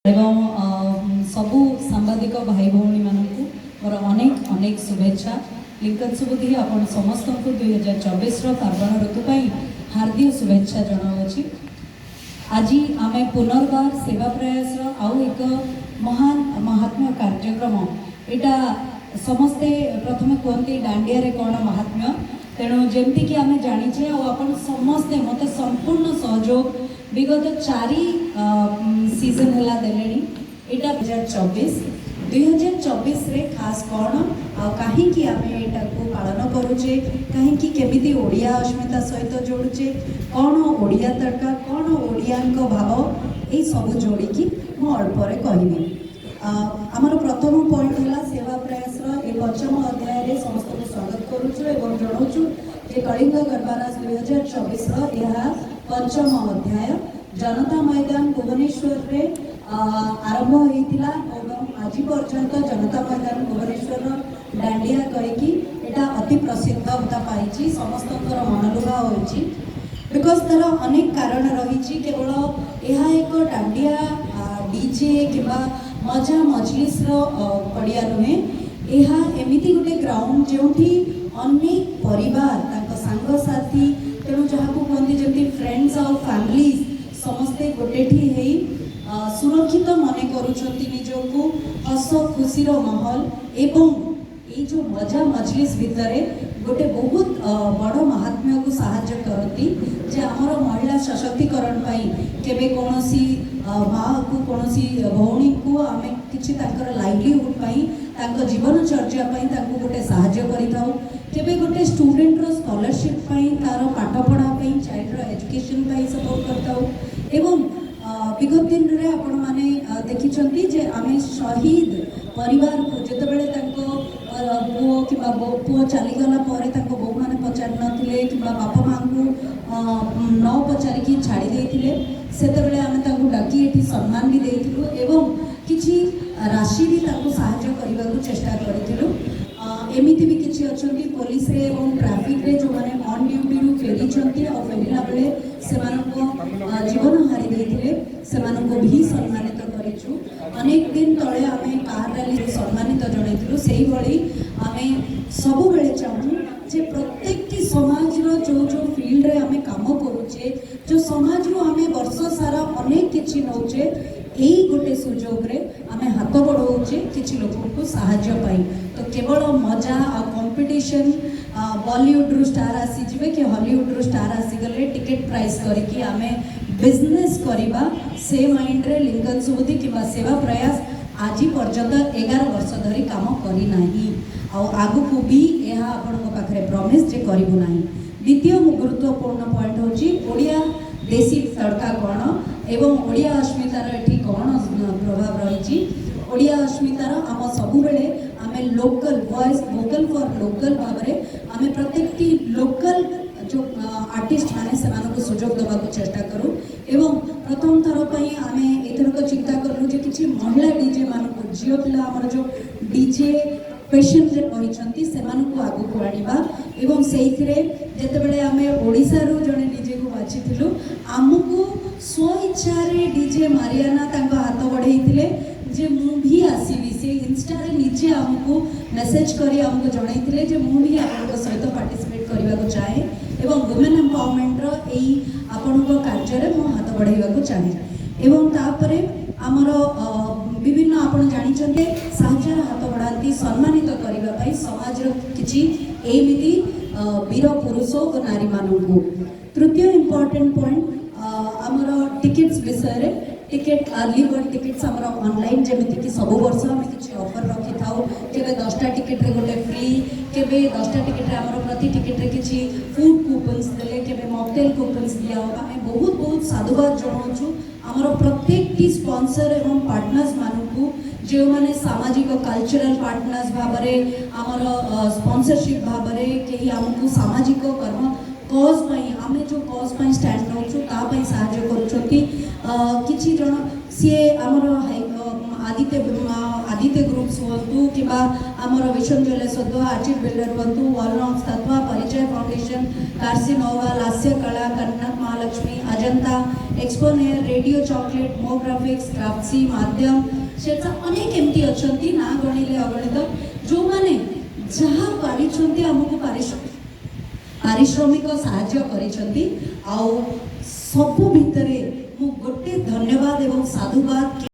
एवं सबू सांबादिक भाई भौणी मानू मोर अनेक अनेक शुभेच्छा लिंकन सुबुद्धि आपण समस्त को 2024 पार्वण ऋतु हार्दिक शुभेच्छा जनावि। आज आम पुनर्बार सेवा प्रयास आउ एक महान महात्म्य कार्यक्रम यहाँ समस्ते प्रथम कहते डांडिया रे कौन महात्म्य तेणु जमती कि आम जाचे आपण समस्ते मत संपूर्ण सहयोग विगत 4 सीजन है देले यहाँ 2024 रे खास कौन कहीं आम यहाँ पालन करुचे कहीं केमिति ओडिया अस्मिता सहित जोड़ुचे कौन ओडिया तड़का कौन ओडिया भाव यही सब जोड़ी मु अल्पे कहबी। आमर प्रथम पॉइंट है सेवा प्रयास ए 5म अध्याय रे समस्त को स्वागत करुचु एवं जनाऊँ जे कलिंग गरबारास 2024 यह 5म अध्याय जनता मैदान भुवनेश्वर रे आरंभ होता और आज पर्यंत जनता मैदान भुवनेश्वर डांडिया कहीकि एटा अति प्रसिद्धता पाई समस्त मनलुभा होती बिकज तार अनेक कारण रही केवल यह एक डांडिया डीजे कि मजा मजलिस पड़िया नुहे यह एमती गोटे ग्राउंड जो अनेक परिवार सांगसाथी तेणु जहाँ को कहते जमी फ्रेंड्स और फैमिलीज समस्ते गोटेठी है सुरक्षित मन करुँचको हस खुशी माहौल एवं ये जो मजा मजलिस भितर गोटे बहुत बड़ महात्म्य को साहाय्य करती जे आमर महिला सशक्तिकरण केबे कौनसी माँ को कौनसी भौणी को आम कि लाइवलीहुड जीवन चर्चा गोटे साहाय्य करिथाउ केबे गोटे स्टूडेंट रो स्कॉलरशिप तार पाठ पढ़ा चाइल्ड रो एजुकेशन सपोर्ट करताउ एवं विगत दिन रे आपण माने देखिछंती जे आमे शहीद परिवार को जेतेबेले पुओ कि पुओ चलीगला बो मैंने पचार नथिले कि बापा माँ को न पचारिकी छाड़ी देथिले सेतेबेले आमे डाकी एठी सम्मान भी देथिलु एवं किछि राशि भी साहाय्य करने को चेष्टा करूँ। एमती भी किसी अच्छा पुलिस रे एवं ट्रैफिक रे जो मैंने ऑन ड्यूटी रू फेरी और फेरला बेले से जीवन हारी देते भी सम्मानित करूँ। अनेक दिन तले आम कार रैली सम्मानित जनइलु से आम सब बेले चाहूँ जे प्रत्येक समाज जो जो फील्ड रे आम काम करुचे जो समाज रू आम वर्ष सारा अनेक किछि नौचे यही गोटे सुजोग रे आमे हाथ बढ़ाऊे किसी लोगों को साहाय्य पाई तो केवल मजा आ कंपटीशन बॉलीवुड रू स्टार आसीजे कि हॉलीवुड रू स्टार आसीगले टिकेट प्राइस करके आमे बिजनेस करवा से माइंड रे लिंकन सुबुद्धि कि सेवा प्रयास आज पर्यंत 11 वर्ष धरी काम करना आगु को भी यह आपण पाखे प्रॉमिस जे करिबु नाही। द्वितीय गुरुत्वपूर्ण पॉइंट होची ओडिया देसी तड़का कौन एवं ओडिया अस्मितार एठी कौन प्रभाव रही ओडिया अस्मितार आम सबु बेले आमे local voice vocal for local भाव में आमे प्रत्येक लोकल जो आर्टिस्ट माने से सुजोग देवा चेष्टा करूँ एवं प्रथम थर पर आमे एथरक चिंता करूँ जे किछि महिला डीजे मानक झील पिला आमर जो डीजे पेशेंट रही से आगू को आनिबा एवं से जितेबले आम ओडिशा रू जड़े डीजे को बाछी आमको स्व इच्छा डीजे मारियाना हाथ बढ़े जे मु भी आसबि से इंस्टा रे निजे आमको मेसेज करी आमको जणाइथिले जे मु भी आपन सहित पार्टिसिपेट करबा को चाहे एवं वुमेन एम्पावरमेंट रो एई आपन कार्य रे मु हाथ बढ़ाइबा को चाहे एवं तापरे आमर विभिन्न आपन जानि छते साहाय्य हाथ बढ़ाती सम्मानित करबा पई समाज रो किछि एमिति वीर पुरुष और नारी मानू। तृतीय इम्पोर्टेंट पॉइंट आमर टिकेट्स विषय टिकेट अर्ली बर्ड टिकेट्स आमर ऑनलाइन जमीती कि सब वर्ष आम किसी ऑफर रखी था केबे 10टा टिकेट रे गोटे फ्री केबे 10टा टिकेट रे आमर प्रति टिकेट रे किसी फूड कूपन्स देले केबे मॉकटेल कूपन्स दिया आम बहुत बहुत साधुवाद जनाऊँ आमर प्रत्येक स्पॉन्सर एवं पार्टनर्स मानू जो मैंने सामाजिक कल्चरल पार्टनर्स भाव आमर स्पॉन्सरशिप भाव कहीं आमको सामाजिक कर्म कॉज आम जो कॉज स्टैंड नौ साहाय्य करुँच किसी जन सी आमर आदित्य आदित्य ग्रुप्स हुंतु कि आमर विशन ज्वेलर्स हुंतु आर्चिड बिल्डर हुंतु वॉलनॉक्स तत्वा परिचय फाउंडेशन कार्सिनोवा लास्य कला कनक महालक्ष्मी अजंता एक्सपोनेयर रेडियो चॉकलेट मो ग्राफिक्स क्राफ्टसी माध्यम से अनेक एमती अच्छा ना गणिले अगणित जो मैंने जहाँ पारिछंती हमको पारिश्रमिक साहाय्य करिछंती आउ सबु भितरे मु गोटे धन्यवाद एवं साधुवाद